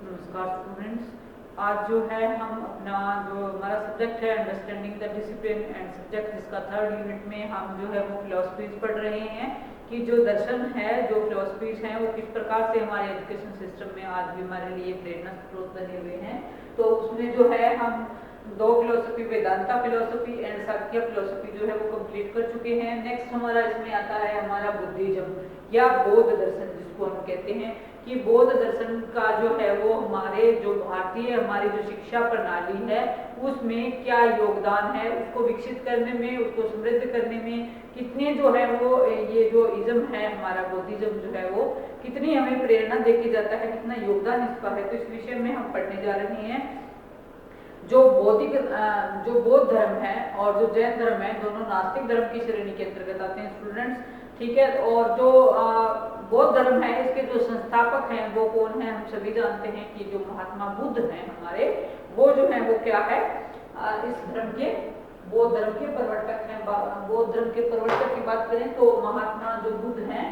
नमस्कार स्टूडेंट्स, आज जो है हम अपना जो हमारा सब्जेक्ट है understanding the discipline and subject, जिसका थर्ड यूनिट में हम जो है वो फिलोसफीज पढ़ रहे हैं कि जो दर्शन है, जो फिलोसफीज हैं, वो किस प्रकार से हमारे एजुकेशन सिस्टम में आज भी हमारे लिए प्रेरणा स्रोत बने हुए हैं। तो उसमें जो है हम दो philosophy, Vedanta philosophy and Sankhya philosophy जो है वो कंप्लीट कर चुके हैं। नेक्स्ट हमारा इसमें आता है हमारा बुद्धिज्म या बौद्ध दर्शन, जिसको हम कहते हैं कि बौद्ध दर्शन का जो है वो हमारे जो भारतीय हमारी जो शिक्षा प्रणाली है उसमें क्या योगदान है, उसको विकसित करने में, उसको समृद्ध करने में कितने जो है वो ये जो इज्म है हमारा बौद्धिज्म जो है वो कितनी हमें प्रेरणा देके जाता है, कितना योगदान इसका है। तो इस विषय में हम पढ़ने जा रहे हैं। जो बौद्ध धर्म है और जो जैन धर्म है, दोनों नास्तिक धर्म की श्रेणी के अंतर्गत आते हैं स्टूडेंट्स, ठीक है। और जो बौद्ध धर्म है, इसके जो संस्थापक हैं वो कौन है, हम सभी जानते हैं कि जो महात्मा बुद्ध हैं हमारे, वो जो है वो क्या है, इस धर्म के बौद्ध धर्म के प्रवर्तक हैं। बौद्ध धर्म के प्रवर्तक की बात करें तो महात्मा जो बुद्ध हैं,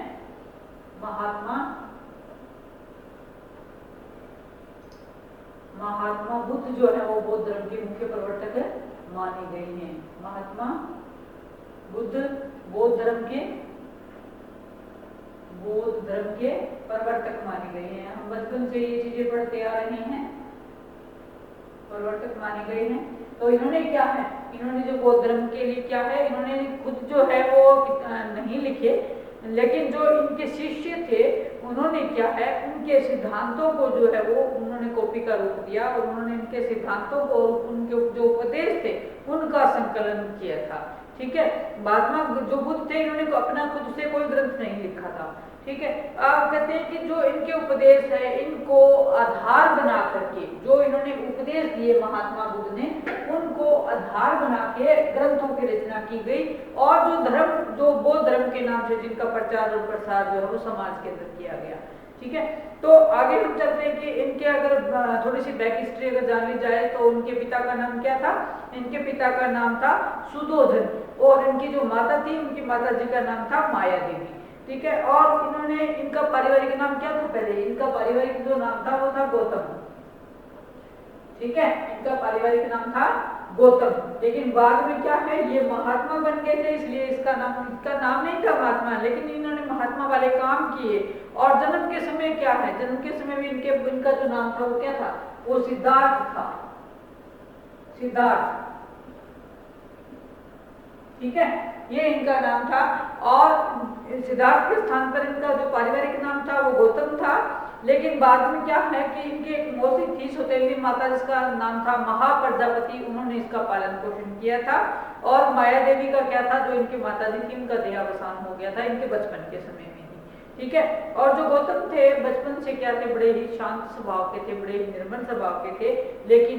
महात्मा बुद्ध जो है वो बौद्ध धर्म के मुख्य प्रवर्तक माने गए हैं। महात्मा बुद्ध बौद्ध धर्म के प्रवर्तक माने गए हैं। हम बचपन से ये चीजें पढ़ते आ रहे हैं, प्रवर्तक माने गए हैं। तो इन्होंने क्या है, इन्होंने जो बौद्ध धर्म के लिए क्या है, इन्होंने खुद जो है वो नहीं लिखे, लेकिन जो इनके शिष्य थे उन्होंने क्या है, उनके सिद्धांतों को जो है वो उन्होंने कॉपी का रूप दिया और उन्होंने इनके सिद्धांतों को, उनके जो उपदेश थे उनका संकलन किया था, ठीक है। महात्मा जो बुद्ध थे, इन्होंने अपना खुद से कोई ग्रंथ नहीं लिखा था, ठीक है। आप कहते हैं कि जो इनके उपदेश है, इनको आधार बना करके जो इन्होंने उपदेश दिए महात्मा बुद्ध ने, उनको आधार बना के ग्रंथों की रचना की गई। और जो धर्म, जो बौद्ध धर्म के नाम से जिनका प्रचार और प्रसार जो है वो समाज के अंदर किया गया, ठीक है। तो आगे हम चलते हैं कि इनके अगर थोड़ी सी बैक हिस्ट्री अगर जान ली जाए तो उनके पिता का नाम क्या था, इनके पिता का नाम था सुदोधन, और इनकी जो माता थी, उनकी माता जी का नाम था माया देवी, ठीक है। और इन्होंने, इनका पारिवारिक नाम क्या था, पहले इनका पारिवारिक जो नाम था वो था गौतम, ठीक है। इनका पारिवारिक नाम था गौतम, लेकिन बाद में क्या है, ये महात्मा बन गए थे, इसलिए इसका नाम नहीं था महात्मा, लेकिन इन्होंने महात्मा वाले काम किए। और जन्म के समय क्या है, जन्म के समय भी इनका जो नाम था वो क्या था, वो सिद्धार्थ था, सिद्धार्थ, ठीक है, ये इनका नाम था। और सिद्धार्थ के स्थान पर इनका जो पारिवारिक नाम था वो गौतम था। लेकिन बाद में क्या है कि इनकी एक मौसी थी, सौतेली माता, जिसका नाम था महाप्रजापति, उन्होंने इसका पालन पोषण किया था। और माया देवी का क्या था, जो इनकी माता जी थी, उनका देहावसान हो गया था इनके बचपन के समय में ही, ठीक है। और जो गौतम थे, बचपन से क्या थे, बड़े ही शांत स्वभाव के थे, बड़े ही निर्मल स्वभाव के थे, लेकिन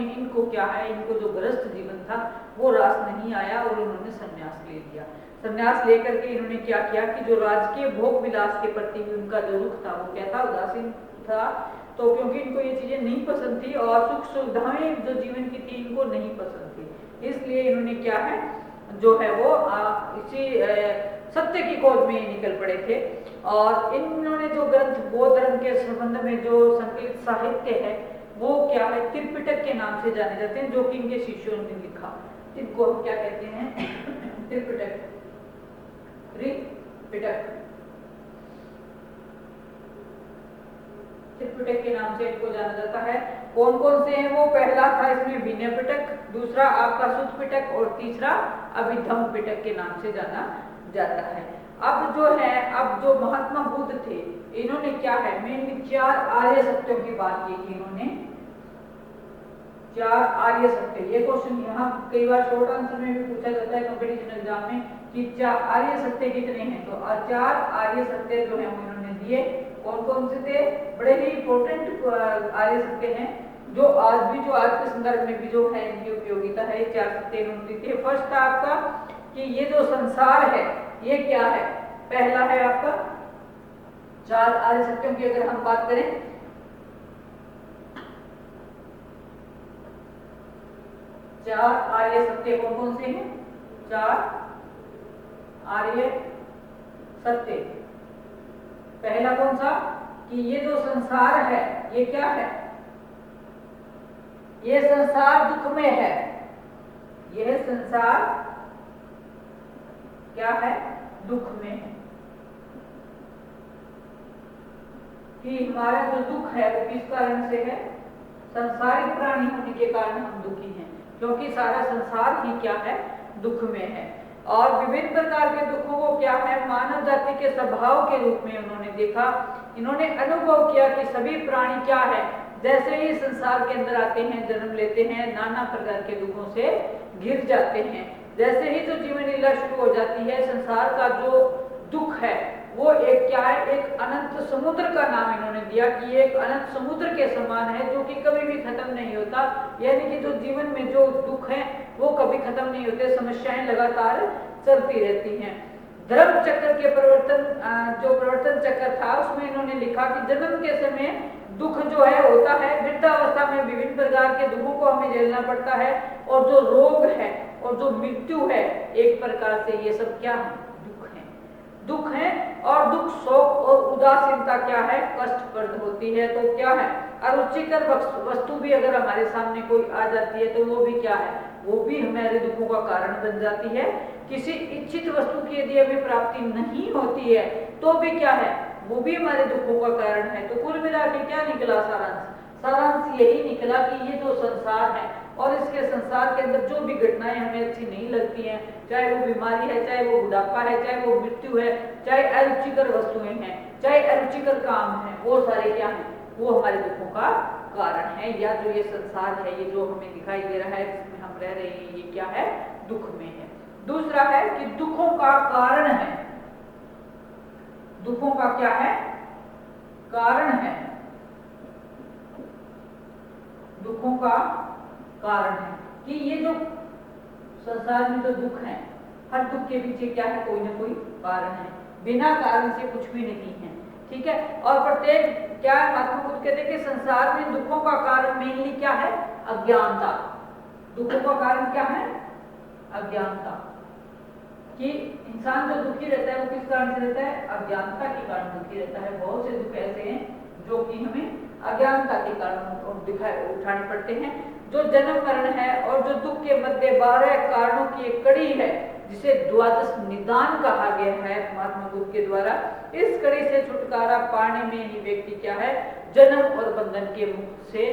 इनको क्या है, इनको जो गृहस्थ जीवन था वो रास नहीं आया और उन्होंने संन्यास ले लिया। संन्यास लेकर के इन्होंने क्या किया कि जो राजकीय भोग विलास के प्रति उनका जो रुख था वो क्या था, उदासीन था। तो क्योंकि इनको ये चीजें नहीं पसंद थी और सुख सुविधाएं जो जीवन की थी इनको नहीं पसंद थी, इसलिए इन्होंने क्या है जो है वो इसी सत्य की खोज में निकल पड़े थे। और इन्होंने जो ग्रंथ बौद्ध धर्म के संबंध में जो संकलित साहित्य है वो क्या है, त्रिपिटक के नाम से जाने जाते हैं, जो कि इनके शिष्यों ने लिखा। इनको हम क्या कहते हैं, त्रिपिटक, त्रिपिटक के नाम से इनको जाना जाता है। कौन कौन से हैं वो, पहला था इसमें विनय पिटक, दूसरा आपका सुत पिटक और तीसरा अभिधम पिटक के नाम से जाना जाता है। अब जो है, अब जो महात्मा बुद्ध थे, इन्होंने क्या है, मेनली 4 आर्य सत्यों की बात की थी इन्होंने, 4 आर्य सत्य। ये क्वेश्चन यहाँ कई बार शॉर्ट आंसर में भी पूछा जाता है कंपटीशन एग्जाम में कि 4 आर्य सत्य कितने हैं, तो 4 आर्य सत्य जो है वो इन्होंने दिए। कौन कौन से थे, बड़े ही इंपॉर्टेंट आर्य सत्य हैं जो आज भी, जो आज के संदर्भ में भी जो है इनकी उपयोगिता है। 4 सत्य इन्होंने दिए। फर्स्ट था आपका कि ये जो संसार है ये क्या है, पहला है आपका 4 आर्य सत्यों की अगर हम बात करें, 4 आर्य सत्य कौन कौन से हैं, 4 आर्य सत्य। पहला कौन सा, कि ये जो संसार है ये क्या है, ये संसार दुख में है, यह संसार क्या है, दुख में है। कि हमारा जो दुख है वो किस कारण से है, संसारिक प्राणी होने के कारण हम दुखी हैं, क्योंकि सारा संसार ही क्या है, दुख में है। और विभिन्न प्रकार के दुखों को क्या है, मानव जाति के स्वभाव के रूप में उन्होंने देखा, इन्होंने अनुभव किया कि सभी प्राणी क्या है, जैसे ही संसार के अंदर आते हैं, जन्म लेते हैं, नाना प्रकार के दुखों से घिर जाते हैं। जैसे ही जो जीवन लीला शुरू हो जाती है, संसार का जो दुख है वो एक क्या है, एक अनंत समुद्र का नाम इन्होंने दिया कि ये एक अनंत समुद्र के समान है, जो कि कभी भी खत्म नहीं होता। यानी कि जो जीवन में जो दुख है वो कभी खत्म नहीं होते, समस्याएं लगातार चलती रहती हैं। धर्म चक्र के जो प्रवर्तन चक्र था उसमें इन्होंने लिखा कि जन्म के समय दुख जो है होता है, वृद्धावस्था में विभिन्न प्रकार के दुखों को हमें झेलना पड़ता है, और जो रोग है और जो मृत्यु है, एक प्रकार से ये सब क्या है, दुख है। और दुख, शोक और उदासीनता क्या है, कष्टप्रद होती है। तो क्या है, अरुचिकर वस्तु भी अगर हमारे सामने कोई आ जाती है तो वो भी क्या है, वो भी हमारे दुखों का कारण बन जाती है। किसी इच्छित वस्तु की यदि हमें प्राप्ति नहीं होती है तो भी क्या है, वो भी हमारे दुखों का कारण है। तो कुल मिला के क्या निकला सारांश यही निकला कि ये जो संसार है और इसके संसार के अंदर जो भी घटनाएं हमें अच्छी नहीं लगती हैं, चाहे वो बीमारी है, चाहे वो बुढ़ापा है, चाहे वो मृत्यु है, चाहे अरुचिकर वस्तुएं हैं, चाहे अरुचिकर काम है, वो सारे क्या हैं, वो हमारे दुखों का कारण है। या जो ये संसार है, ये जो हमें दिखाई दे रहा है, जिसमें हम रह रहे हैं, ये क्या है, दुख में है। दूसरा है कि दुखों का कारण है, दुखों का क्या है, कारण है, दुखों का कारण है। कि ये जो संसार में जो दुख है, हर दुख के पीछे क्या है, कोई ना कोई कारण है, बिना कारण से कुछ भी नहीं है। ठीक है, और प्रत्येक क्या महात्मा बुद्ध कहते हैं कि संसार में दुखों का कारण मेनली क्या है, अज्ञानता। दुखों का कारण क्या है, अज्ञानता। कि इंसान जो दुखी रहता है वो किस कारण से रहता है, अज्ञानता के कारण दुखी रहता है। बहुत से दुख ऐसे हैं जो कि हमें अज्ञानता के कारण उठाने पड़ते हैं। जो जन्म मरण है और जो दुख के मध्य 12 कारणों की एक कड़ी है, जिसे द्वादश निदान कहा गया है महात्मा बुद्ध के द्वारा। इस कड़ी से छुटकारा पाने में ही व्यक्ति क्या है, जन्म और बंधन के मुक्त से,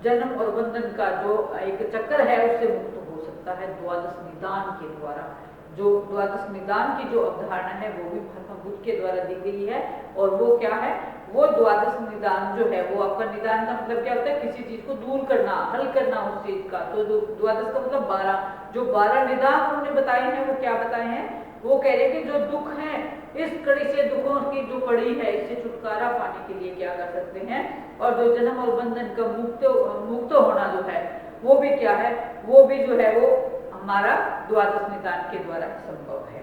जन्म और बंधन का जो एक चक्र है उससे मुक्त हो सकता है द्वादश निदान के द्वारा। जो द्वादश निदान की जो अवधारणा है वो भी महात्मा बुद्ध के द्वारा दी गई है। और वो क्या है, वो द्वादश निदान जो है, वो आपका निदान का मतलब क्या होता है, किसी चीज को दूर करना, हल करना उस चीज का। तो जो द्वादश का मतलब 12, जो 12 निदान उन्होंने बताए हैं वो क्या बताए हैं, वो कह रहे कि जो दुख है, इस कड़ी से, दुखों की जो कड़ी है, इससे छुटकारा पाने के लिए क्या कर सकते हैं, और जो जन्म और बंधन का मुक्त होना जो है वो भी क्या है, वो भी जो है वो हमारा द्वादश निदान के द्वारा संभव है।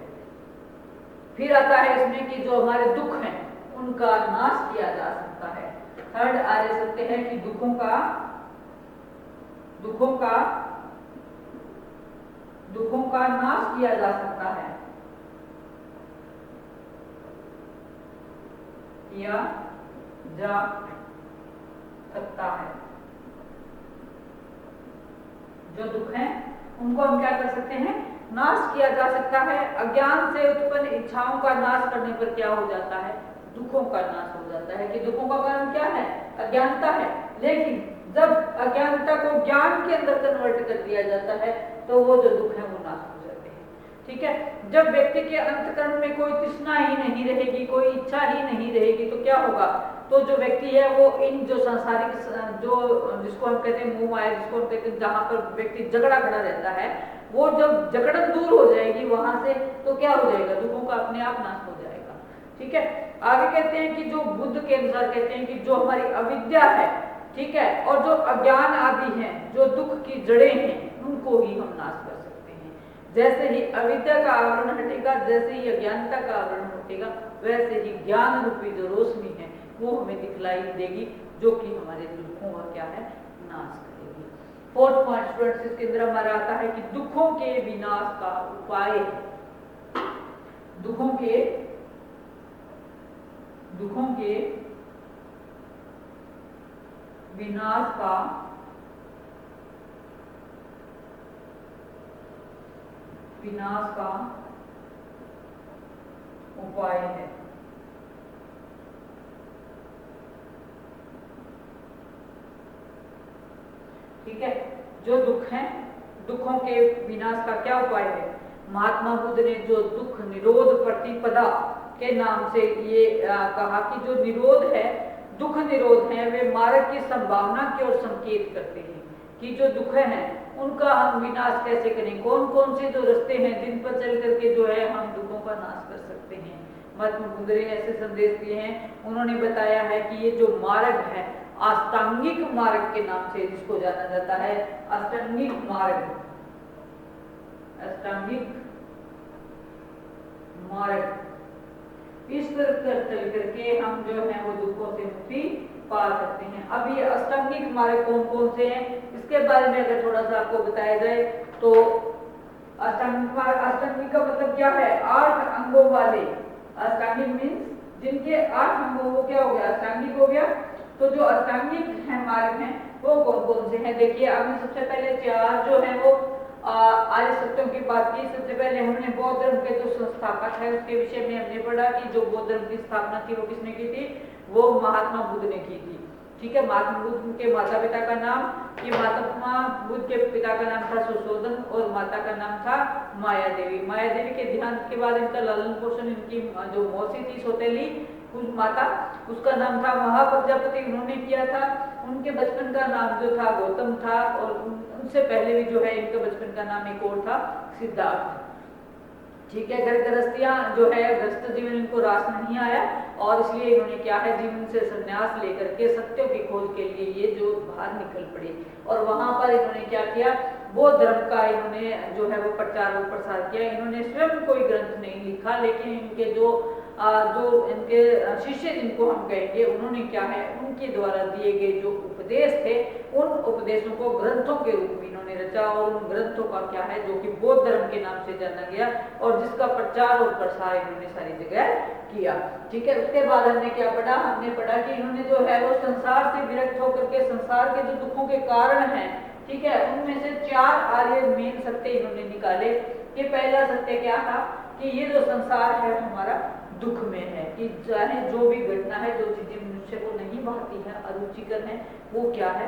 फिर आता है इसमें कि जो हमारे दुख हैं उनका नाश किया जा सकता है। थर्ड आर्य सत्य है कि दुखों का नाश किया जा सकता है, किया जा सकता है। जो दुख हैं उनको हम क्या कर सकते हैं, नाश किया जा सकता है। अज्ञान से उत्पन्न इच्छाओं का नाश करने पर क्या हो जाता है, दुखों का नाश हो जाता है। कि दुखों का कारण क्या है, अज्ञानता है। लेकिन जब अज्ञानता को ज्ञान के अंदर कन्वर्ट कर दिया जाता है तो वो जो दुख है वो नाश हो जाते हैं। ठीक है, जब व्यक्ति के अंतःकरण में कोई तृष्णा ही नहीं रहेगी, कोई इच्छा ही नहीं रहेगी, तो क्या होगा, तो जो व्यक्ति है वो इन जो सांसारिक जो जिसको हम कहते हैं मुंह माया, जिसको हम कहते हैं जहां पर व्यक्ति झगड़ा खड़ा रहता है, वो जब जकड़न दूर हो जाएगी वहां से, तो क्या हो जाएगा, दुखों का अपने आप नाश हो जाएगा। ठीक है, आगे कहते हैं कि जो बुद्ध के अनुसार कहते हैं कि जो हमारी अविद्या है, ठीक है, और जो अज्ञान आदि हैं, जो दुख की जड़ें हैं, उनको ही हम नाश कर सकते हैं। जैसे ही अविद्या का आवरण हटेगा, जैसे ही अज्ञानता का आवरण हटेगा, वैसे ही ज्ञान रूपी जो रोशनी है वो हमें दिखलाई देगी, जो कि हमारे दुखों का क्या है, नाश करेगी। फोर्थ पॉइंट स्टूडेंट्स, इसके अंदर हमारा आता है कि दुखों के विनाश का उपाय, दुखों के दुखों के विनाश का उपाय है। ठीक है, जो दुख है, दुखों के विनाश का क्या उपाय है? महात्मा बुद्ध ने जो दुख निरोध प्रतिपदा के नाम से ये कहा कि जो निरोध है, दुख निरोध है, वे मार्ग की संभावना की ओर संकेत करते हैं कि जो दुख है उनका हम विनाश कैसे करें, कौन कौन से जो रास्ते हैं जिन पर चल करके जो है हम दुखों का नाश कर सकते हैं। महात्मा बुद्ध ने ऐसे संदेश दिए हैं। उन्होंने बताया है कि ये जो मार्ग है, अष्टांगिक मार्ग के नाम से जिसको जाना जाता है, अष्टांगिक मार्ग, अष्टांगिक मार्ग, इस तरह चल करके हम जो है वो दुखों से मुक्ति पा सकते हैं। अब ये अष्टांगिक मार्ग कौन कौन से हैं, इसके बारे में अगर थोड़ा सा आपको बताया जाए तो अष्टांगिक मार्ग, अष्टांगिक का मतलब क्या है? 8 अंगों वाले। अष्टांगिक मीन्स जिनके 8 अंगों, वो क्या हो गया? अष्टांगिक हो गया। तो जो अष्टांगिक है मार्ग हैं वो कौन कौन से हैं? देखिए, हमने सबसे पहले 4 जो है वो आर्य सत्यों की बात की। सबसे पहले हमने बौद्ध धर्म के जो संस्थापक है उसके विषय में हमने पढ़ा कि जो बौद्ध धर्म की स्थापना थी वो किसने की थी? वो महात्मा बुद्ध ने की थी। ठीक है, महात्मा बुद्ध के माता पिता का नाम, ये महात्मा बुद्ध के पिता का नाम था सुशोधन और माता का नाम था माया देवी। माया देवी के देहांत के बाद इनका लालन पोषण इनकी जो मौसी थी सौतेली माता, उसका नाम था महाप्रजापति, उन्होंने किया था। उनके बचपन का नाम जो था गौतम था और उनसे पहले भी जो है इनके बचपन का नाम एक और था, सिद्धार्थ। ठीक है, घर गृहस्थियां जो है, गृहस्थ जीवन इनको रास नहीं आया और इसलिए इन्होंने क्या है, जीवन से संन्यास लेकर के सत्यों की खोज के लिए ये जो बाहर निकल पड़े और वहां पर इन्होंने क्या किया, बौद्ध धर्म का इन्होंने जो है वो प्रचार और प्रसार किया। इन्होंने स्वयं कोई ग्रंथ नहीं लिखा, लेकिन इनके जो इनके शिष्य जिनको हम कहेंगे, उन्होंने क्या है, उनके द्वारा दिए गए जो उपदेश थे उन उपदेशों को ग्रंथों के रूप में इन्होंने रचा और उन ग्रंथों का क्या है, जो कि बौद्ध धर्म के नाम से जाना गया और जिसका प्रचार और प्रसार इन्होंने सारी जगह किया। ठीक है, उसके बाद हमने क्या पढ़ा? हमने पढ़ा कि इन्होंने जो है वो संसार से विरक्त होकर के संसार के जो दुखों के कारण हैं, ठीक है, उनमें से 4 आर्य मेन सत्य इन्होंने निकाले। ये पहला सत्य क्या था कि ये जो संसार है हमारा दुख में है, कि चाहे जो भी घटना है, जो चीजें मनुष्य को नहीं भाती है, अरुचिकर है, वो क्या है,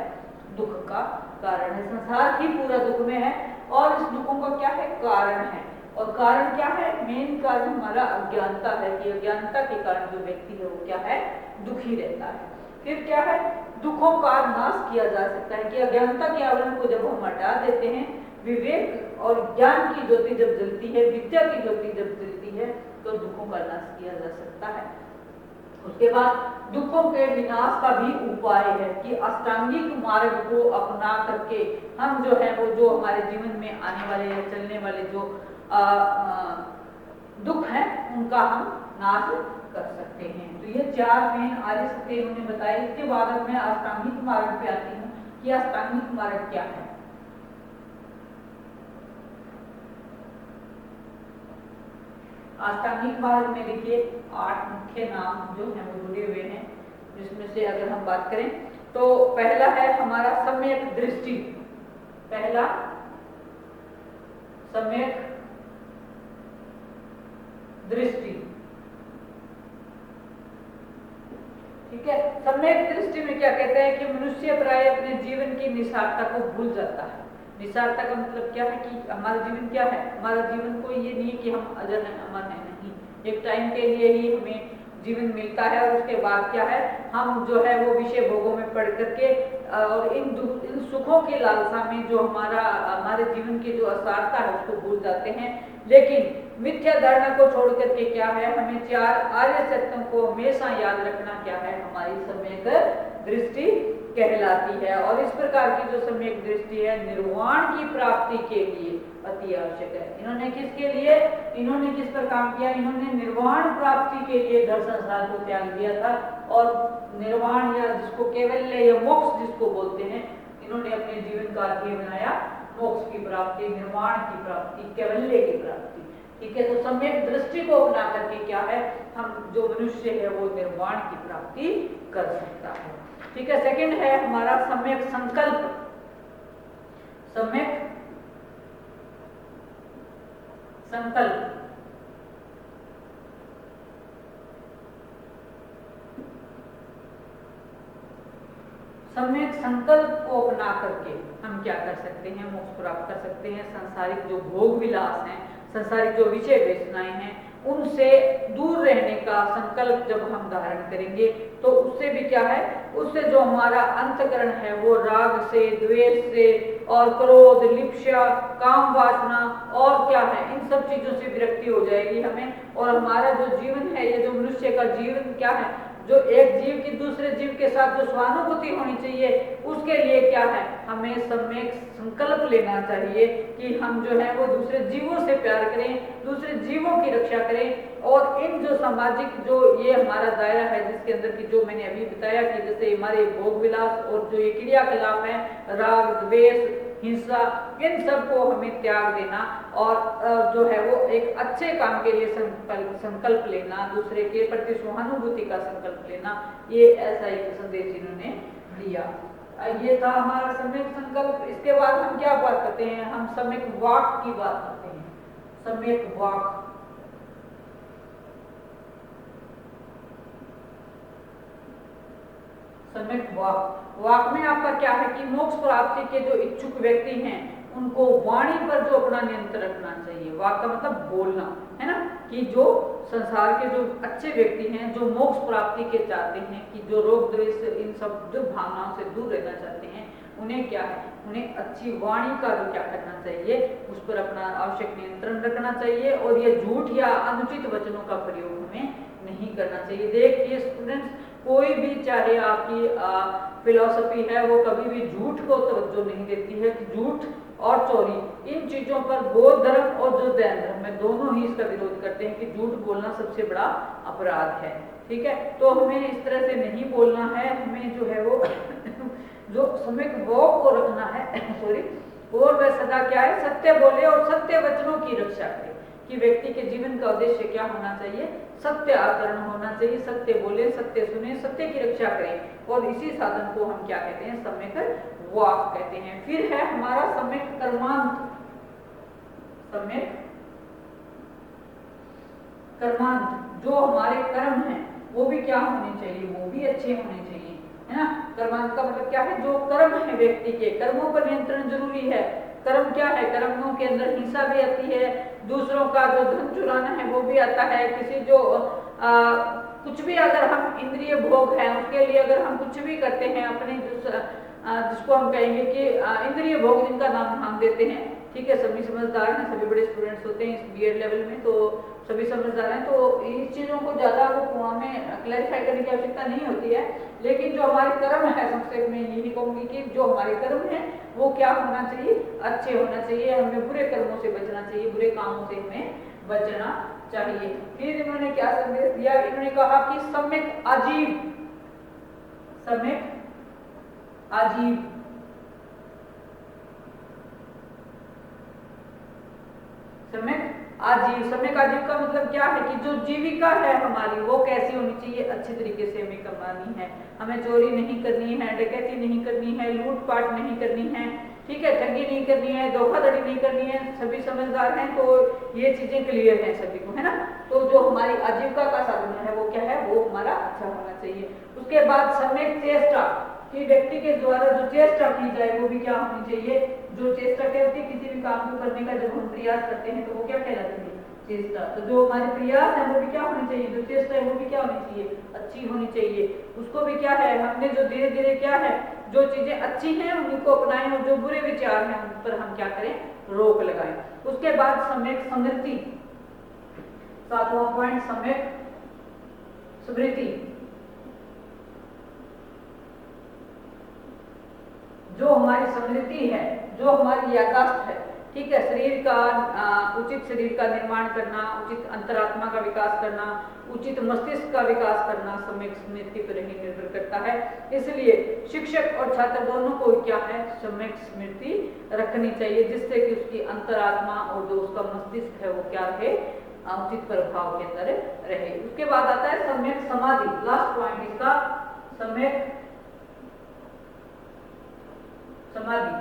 दुख का कारण है। संसार ही पूरा दुख में है और इस दुखों का क्या है, कारण है। और कारण क्या है? मेन कारण हमारा अज्ञानता है कि अज्ञानता के कारण जो व्यक्ति है वो क्या है, दुखी रहता है। फिर क्या है, दुखों का नाश किया जा सकता है कि अज्ञानता के आवरण को जब हम हटा देते हैं, विवेक और ज्ञान की ज्योति जब जलती है, विद्या की ज्योति जब जलती है, तो दुखों का नाश किया जा सकता है। उसके बाद दुखों के विनाश का भी उपाय है कि अष्टांगिक मार्ग को अपना करके हम जो है वो जो हमारे जीवन में आने वाले या चलने वाले जो दुख हैं उनका हम नाश कर सकते हैं। तो ये 4 मेन आर्य सत्य इन्होंने बताए। इसके बाद मैं अष्टांगिक मार्ग पे आती हूँ कि अष्टांगिक मार्ग क्या है। अष्टांगिक मार्ग में देखिए 8 मुख्य नाम जो हैं वो जुड़े हुए हैं, जिसमें से अगर हम बात करें तो पहला है हमारा सम्यक दृष्टि। पहला सम्यक दृष्टि। ठीक है, सम्यक दृष्टि में क्या कहते हैं कि मनुष्य प्राय अपने जीवन की निसारता को भूल जाता है। निसारता का मतलब क्या है कि हमारा जीवन क्या है, हमारा जीवन कोई ये नहीं है कि हम अजर हैं, अमर हैं, नहीं। एक टाइम के लिए ही हमें जीवन मिलता है और उसके बाद क्या है, हम जो है वो विषय भोगों में पड़ करके और इन सुखों की लालसा में जो हमारे जीवन की जो असारता है उसको भूल जाते हैं। लेकिन मिथ्या धारणा को छोड़ करके क्या है, हमें 4 आर्य सत्यों को हमेशा याद रखना क्या है, हमारी सम्यक दृष्टि कहलाती है। और इस प्रकार की जो सम्यक दृष्टि है निर्वाण की प्राप्ति के लिए अति आवश्यक है। इन्होंने किसके लिए, इन्होंने किस पर काम किया, इन्होंने निर्वाण प्राप्ति के लिए घर संसार को त्याग दिया था और निर्वाण या जिसको कैवल्य या मोक्ष जिसको बोलते हैं, इन्होंने अपने जीवन का ध्येय बनाया मोक्ष की प्राप्ति, निर्वाण की प्राप्ति, कैवल्य की प्राप्ति। ठीक है, तो सम्यक दृष्टि को अपना करके क्या है, हम जो मनुष्य है वो निर्वाण की प्राप्ति कर सकता है। ठीक है, सेकंड है हमारा सम्यक संकल्प। सम्यक संकल्प, सम्यक संकल्प को अपना करके हम क्या कर सकते हैं, मोक्ष प्राप्त कर सकते हैं। सांसारिक जो भोग विलास हैं, सांसारिक जो विषय वासनाएं हैं, उनसे दूर रहने का संकल्प जब हम धारण करेंगे तो उससे भी क्या है, उससे जो हमारा अंतकरण है वो राग से, द्वेष से और क्रोध, लिप्सा, काम वासना और क्या है, इन सब चीजों से विरक्ति हो जाएगी हमें। और हमारा जो जीवन है, ये जो मनुष्य का जीवन क्या है, जो एक जीव की दूसरे जीव के साथ जो स्वानुभूति होनी चाहिए, उसके लिए क्या है, हमें सम्यक संकल्प लेना चाहिए कि हम जो है वो दूसरे जीवों से प्यार करें, दूसरे जीवों की रक्षा करें। और इन जो सामाजिक जो ये हमारा दायरा है, जिसके अंदर की जो मैंने अभी बताया कि जैसे हमारे भोग विलास और जो ये क्रियाकलाप है, राग, द्वेष, हिंसा, इन सब को हमें त्याग देना और जो है वो एक अच्छे काम के लिए संकल्प लेना, दूसरे के प्रति सहानुभूति का संकल्प लेना, ये ऐसा एक संदेश इन्होंने दिया। ये था हमारा सम्यक संकल्प। इसके बाद हम क्या बात करते हैं, हम सम्यक वाक की बात करते हैं। सम्यक वाक, सम्यक वाक, वाक में आपका क्या है कि मोक्ष प्राप्ति के जो इच्छुक व्यक्ति हैं उनको वाणी पर जो अपना नियंत्रण रखना चाहिए। वाक का मतलब बोलना है ना, कि जो संसार के जो अच्छे व्यक्ति हैं, जो मोक्ष प्राप्ति के चाहते हैं, कि जो रोग द्वेष इन सब जो भावनाओं से दूर रहना चाहते हैं, उन्हें क्या है, उन्हें अच्छी वाणी का जो क्या करना चाहिए, उस पर अपना आवश्यक नियंत्रण रखना चाहिए। और ये झूठ या अनुचित वचनों का प्रयोग हमें नहीं करना चाहिए। देखिए स्टूडेंट्स, कोई भी चाहे आपकी फिलॉसफी है, वो कभी भी झूठ को तवज्जो नहीं देती है। झूठ और चोरी, इन चीजों पर बौद्ध धर्म और जो जैन धर्म में दोनों ही इसका विरोध करते हैं कि झूठ बोलना सबसे बड़ा अपराध है। ठीक है, तो हमें इस तरह से नहीं बोलना है। हमें जो है वो जो सम्यक वाक को रखना है सॉरी, और वह सदा क्या है, सत्य बोले और सत्य वचनों की रक्षा करे। कि व्यक्ति के जीवन का उद्देश्य क्या होना चाहिए, सत्य आचरण होना चाहिए, सत्य बोले, सत्य सुने, सत्य की रक्षा करें। और इसी साधन को हम क्या कहते हैं, सम्यक वाक कहते हैं। फिर है हमारा सम्यक कर्मांत। सम्यक कर्मांत, जो हमारे कर्म हैं वो भी क्या होने चाहिए, वो भी अच्छे होने चाहिए, है ना। कर्मांत का मतलब क्या है, जो कर्म है व्यक्ति के, कर्मों पर नियंत्रण जरूरी है। कर्म क्या है, कर्मों के अंदर हिंसा भी आती है, दूसरों का जो धन चुराना है वो भी आता है। किसी जो कुछ भी अगर हम इंद्रिय भोग है उसके लिए अगर हम कुछ भी करते हैं अपने जिसको हम कहेंगे कि इंद्रिय भोग, जिनका नाम हम देते हैं, ठीक है, सभी समझदार हैं, सभी बड़े स्टूडेंट्स होते हैं इस बीएड लेवल में, तो सभी समझदार हैं, तो इन चीज़ों को ज़्यादा वो हमें क्लैरिफाई करने की आवश्यकता नहीं होती है। लेकिन जो हमारे कर्म है, संक्षेप में यही कहूँगी कि जो हमारे कर्म है वो क्या होना चाहिए, अच्छे होना चाहिए। हमें बुरे कर्मों से बचना चाहिए, बुरे कामों से हमें बचना चाहिए। फिर इन्होंने क्या संदेश दिया, इन्होंने कहा कि सम्यक आजीव, सम्यक आजीव, सम्यक आजीव। सम्यक आजीव का मतलब क्या है कि जो जीविका है हमारी वो कैसी होनी चाहिए, अच्छी तरीके से हमें कमानी है, हमें चोरी नहीं करनी है, डकैती नहीं करनी है, लूटपाट नहीं करनी है, ठीक है, ठगी नहीं करनी है, धोखाधड़ी नहीं करनी है। सभी समझदार हैं, तो ये चीजें क्लियर हैं सभी को, है ना। तो जो हमारी आजीविका का साधन है वो क्या है, वो हमारा अच्छा होना चाहिए। उसके बाद सम्यक चेष्टा, कि व्यक्ति के द्वारा जो चेष्टा की जाए वो भी क्या होनी चाहिए, जो चेष्टा करती किसी भी काम को करने का जब हम प्रयास करते हैं तो वो क्या कहलाती है, चेष्टा। तो जो हमारे प्रयास है वो भी क्या होनी चाहिए, जो चेष्टा है वो भी क्या होनी चाहिए, अच्छी होनी चाहिए। उसको भी क्या है, हमने जो धीरे धीरे क्या है, जो चीजें अच्छी हैं उनको अपनाएं और जो बुरे विचार हैं उन पर हम क्या करें, रोक लगाएं। उसके बाद सम्यक स्मृति, 7वां पॉइंट, सम्यक स्मृति। जो हमारी स्मृति है, जो हमारी याददाश्त है, ठीक है, शरीर का उचित शरीर का निर्माण करना, उचित अंतरात्मा का विकास करना, उचित मस्तिष्क का विकास करना सम्यक स्मृति पर ही निर्भर करता है। इसलिए शिक्षक और छात्र दोनों को क्या है, सम्यक स्मृति रखनी चाहिए, जिससे कि उसकी अंतरात्मा और जो उसका मस्तिष्क है वो क्या रहे, उचित प्रभाव के अंदर रहे। उसके बाद आता है सम्यक समाधि, लास्ट पॉइंट इसका, सम्यक समाधि।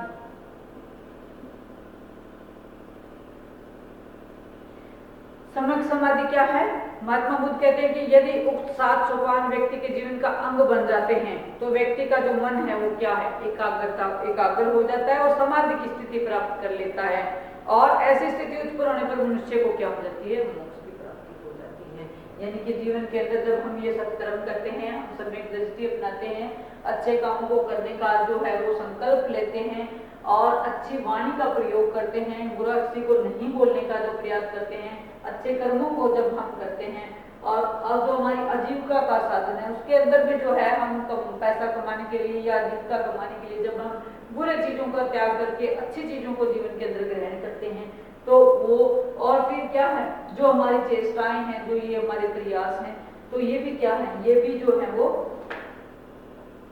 सम्यक समाधि क्या है? महात्मा बुद्ध कहते हैं कि यदि उक्त 7 सोपान व्यक्ति के जीवन का अंग बन जाते हैं तो व्यक्ति का जो मन है वो क्या है, एकाग्र हो जाता है और समाधि की स्थिति प्राप्त कर लेता है। और ऐसी स्थिति उत्पन्न होने पर मनुष्य को क्या हो जाती है, मोक्ष की प्राप्ति हो जाती है। यानी कि जीवन के अंदर जब हम ये सत्कर्म करते हैं, हम सम्यक दृष्टि अपनाते हैं, अच्छे कामों को करने का जो है वो संकल्प लेते हैं और अच्छी वाणी का प्रयोग करते हैं, बुरा किसी को नहीं बोलने का जो प्रयास करते हैं, अच्छे कर्मों को जब हम करते हैं और जो हमारी आजीविका का साधन है उसके अंदर भी जो है हम पैसा कमाने के लिए या आजीविका कमाने के लिए जब हम बुरे चीजों का त्याग करके अच्छी चीजों को जीवन के अंदर ग्रहण करते हैं तो वो, और फिर क्या है, जो हमारी चेष्टाएं हैं, जो ये हमारे प्रयास हैं, तो ये भी क्या है, ये भी जो है वो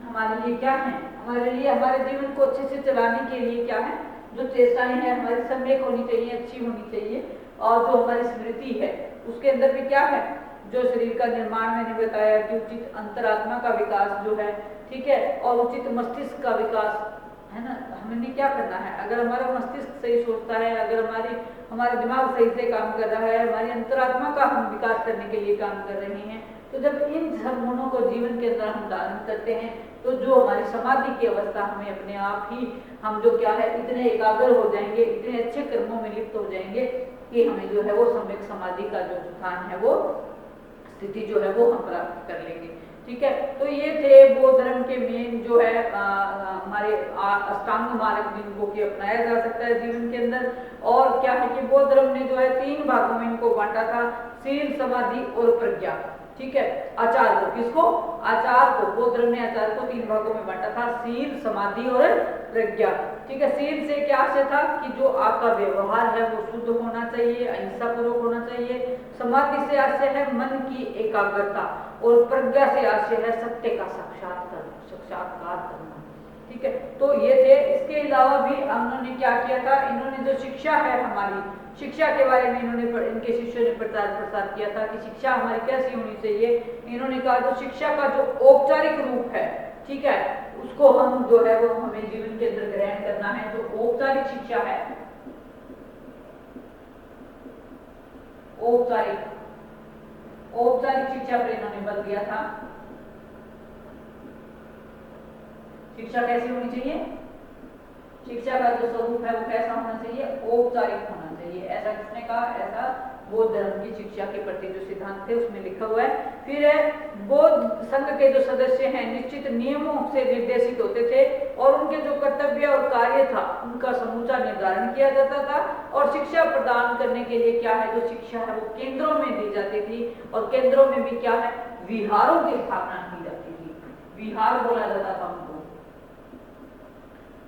हमारे लिए क्या है, हमारे लिए हमारे जीवन को अच्छे से चलाने के लिए क्या है, जो चेष्टाएं हैं हमारी सम्यक होनी चाहिए, अच्छी होनी चाहिए। और जो हमारी स्मृति है उसके अंदर भी क्या है, जो शरीर का निर्माण मैंने बताया कि उचित अंतरात्मा का विकास जो है, ठीक है, और उचित मस्तिष्क का विकास है ना। हमने क्या करना है, अगर हमारा मस्तिष्क सही सोचता है, अगर हमारा दिमाग सही से काम कर रहा है, हमारी अंतरात्मा का हम विकास करने के लिए काम कर रहे हैं, तो जब इन सब गुणों को जीवन के अंदर हम धारण करते हैं तो जो हमारी समाधि की अवस्था हमें अपने आप ही, हम जो क्या है इतने एकाग्र हो जाएंगे, इतने अच्छे कर्मों में लिप्त हो जाएंगे कि हमें जो है वो सम्यक समाधि का जो स्थान है वो स्थिति जो है वो हम प्राप्त कर लेंगे। ठीक है, तो ये थे बौद्ध धर्म के मेन जो है हमारे अष्टांग मार्ग जिनको कि अपनाया जा सकता है जीवन के अंदर। और क्या है कि बौद्ध धर्म ने जो है 3 भागों में इनको बांटा था, शील, समाधि और प्रज्ञा। ठीक है, आचार को, किसको, आचार को, बौद्ध धर्म ने आचार को 3 भागों में बांटा था, शील, समाधि और प्रज्ञा। ठीक है, शील से क्या आशय था कि जो आपका व्यवहार है वो शुद्ध होना चाहिए, अहिंसा पूर्वक होना चाहिए। समाधि से आशय है मन की एकाग्रता और प्रज्ञा से आशय है सत्य का साक्षात्कार करना। ठीक है, तो ये थे। इसके अलावा भी उन्होंने क्या किया था, इन्होंने जो शिक्षा है हमारी, शिक्षा के बारे में इन्होंने इनके शिष्यों ने प्रसार किया था कि शिक्षा हमारी कैसी होनी चाहिए। इन्होंने कहा जो शिक्षा का जो औपचारिक रूप है, ठीक है, उसको हम जो है वो हमें जीवन के अंदर ग्रहण करना है। जो औपचारिक शिक्षा है, औपचारिक शिक्षा पर इन्होंने बल दिया था। शिक्षा कैसी होनी चाहिए, शिक्षा का जो स्वरूप है वो कैसा होना चाहिए, औपचारिक होना चाहिए। ऐसा किसने कहा, ऐसा बौद्ध धर्म की शिक्षा के प्रति जो सिद्धांत थे उसमें लिखा हुआ है। फिर है बौद्ध संघ के जो सदस्य हैं निश्चित नियमों से निर्देशित होते थे और उनके जो कर्तव्य और कार्य था उनका समूचा निर्धारण किया जाता था। और शिक्षा प्रदान करने के लिए क्या है, जो शिक्षा है वो केंद्रों में दी जाती थी और केंद्रों में भी क्या है, विहारों की स्थापना की जाती थी। विहार बोला जाता था उनको,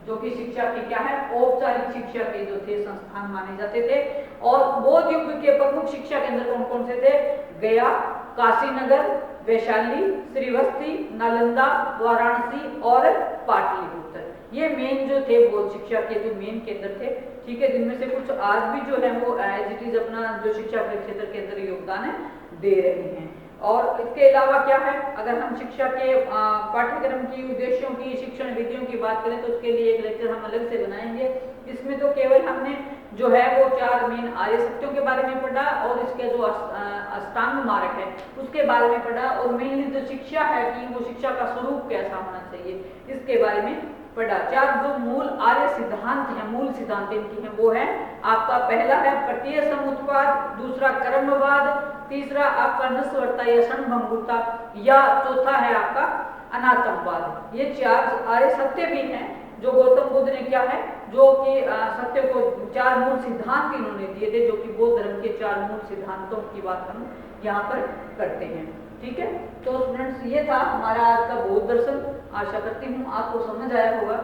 जो कि शिक्षा की क्या है, औपचारिक शिक्षा के जो थे संस्थान माने जाते थे। और बौद्ध युग के प्रमुख शिक्षा केंद्र कौन कौन से थे, गया, काशीनगर, वैशाली, श्रीवस्ती, नालंदा, वाराणसी और पाटलिपुत्र। ये मेन जो थे बौद्ध शिक्षा के जो मेन केंद्र थे। ठीक है, जिनमें से कुछ आज भी जो है वो एज इट इज अपना जो शिक्षा के क्षेत्र के अंदर योगदान है दे रहे हैं। और इसके अलावा क्या है, अगर हम शिक्षा के पाठ्यक्रम की उद्देश्यों की, शिक्षण विधियों की बात करें तो उसके लिए एक लेक्चर हम अलग से बनाएंगे। इसमें तो केवल हमने जो है वो 4 मेन आर्य सत्यों के बारे में पढ़ा और इसके जो अष्टांग मार्ग है उसके बारे में पढ़ा और मेनली जो शिक्षा है कि वो शिक्षा का स्वरूप कैसा होना चाहिए इसके बारे में पढ़ा। 4 जो मूल आर्य सिद्धांत हैं, मूल सिद्धांत इनकी हैं, वो है आपका पहला है प्रत्यय समुत्पाद, दूसरा कर्मवाद, तीसरा आपका नस्वरता या क्षणभंगुरता, या चौथा है आपका अनात्मवाद। ये 4 आर्य सत्य भी हैं जो गौतम बुद्ध ने क्या है, जो कि सत्य को 4 मूल सिद्धांत इन्होंने दिए थे, जो कि बौद्ध धर्म के 4 मूल सिद्धांतों की बात हम यहाँ पर करते हैं। ठीक है, तो स्टूडेंट्स ये था हमारा आज का बौद्ध दर्शन। आशा करती हूँ आपको समझ आया होगा।